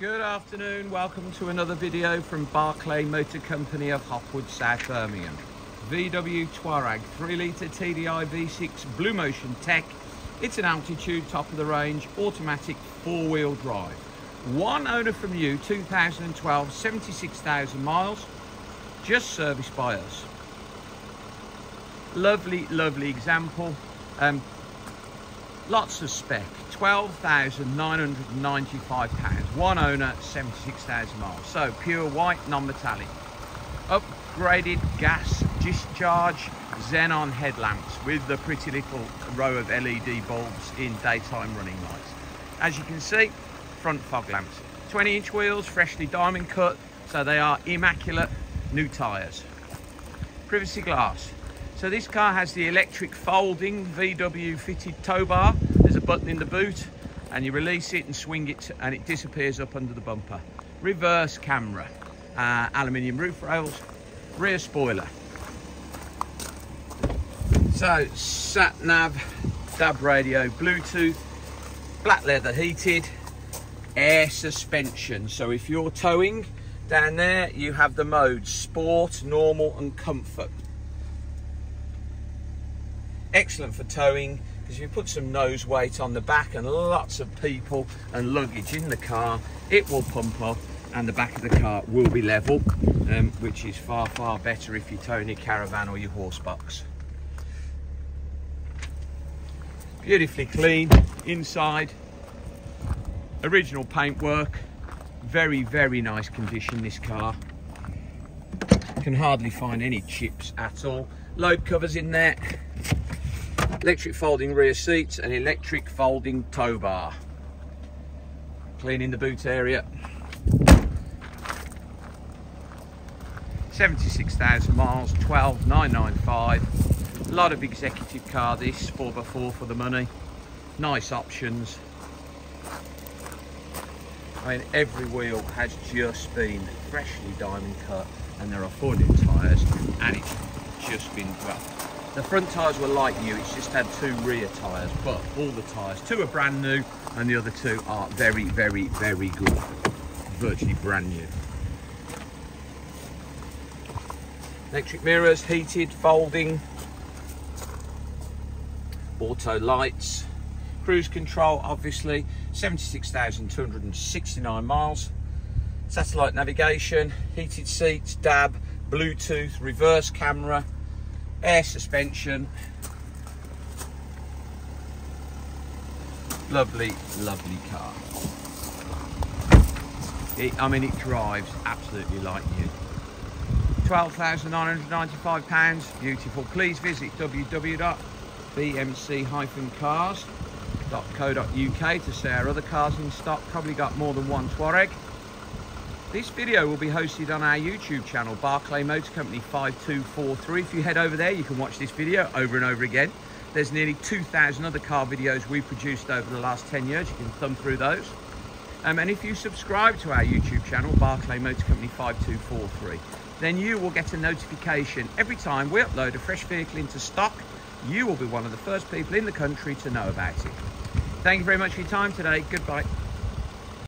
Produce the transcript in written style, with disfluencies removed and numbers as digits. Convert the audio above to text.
Good afternoon, welcome to another video from Barclay Motor Company of Hopwood, South Birmingham. VW Touareg 3-litre TDI V6 BlueMotion Tech. It's an altitude, top of the range, automatic 4-wheel drive. One owner from you, 2012, 76,000 miles, just serviced by us. Lovely, lovely example. Lots of spec, £12,995. One owner, 76,000 miles. So pure white, non-metallic. Upgraded gas discharge Xenon headlamps with the pretty little row of LED bulbs in daytime running lights. As you can see, front fog lamps. 20-inch wheels, freshly diamond cut, so they are immaculate. New tyres. Privacy glass. So this car has the electric folding VW fitted tow bar. There's a button in the boot and you release it and swing it and it disappears up under the bumper. Reverse camera, aluminium roof rails, rear spoiler. So sat nav, DAB radio, Bluetooth, black leather heated, air suspension. So if you're towing down there, you have the modes sport, normal and comfort. Excellent for towing, because if you put some nose weight on the back and lots of people and luggage in the car, it will pump up and the back of the car will be level, which is far, far better if you're towing your caravan or your horse box. Beautifully clean inside, original paintwork, very, very nice condition this car. Can hardly find any chips at all. Load covers in there. Electric folding rear seats and electric folding tow bar. Cleaning the boot area. 76,000 miles, 12,995. A lot of executive car this, 4x4 for the money. Nice options. I mean, every wheel has just been freshly diamond cut and there are 4 new tyres and it's just been, well, the front tyres were like new, it's just had 2 rear tyres, but all the tyres, 2 are brand new and the other 2 are very, very, very good. Virtually brand new. Electric mirrors, heated, folding, auto lights, cruise control obviously, 76,269 miles, satellite navigation, heated seats, DAB, Bluetooth, reverse camera, air suspension. Lovely, lovely car. I mean, it drives absolutely like new. £12,995, beautiful. Please visit www.bmc-cars.co.uk to see our other cars in stock. Probably got more than one Touareg. This video will be hosted on our YouTube channel, Barclay Motor Company 5243. If you head over there, you can watch this video over and over again. There's nearly 2,000 other car videos we've produced over the last 10 years. You can thumb through those. And if you subscribe to our YouTube channel, Barclay Motor Company 5243, then you will get a notification every time we upload a fresh vehicle into stock. You will be one of the first people in the country to know about it. Thank you very much for your time today. Goodbye.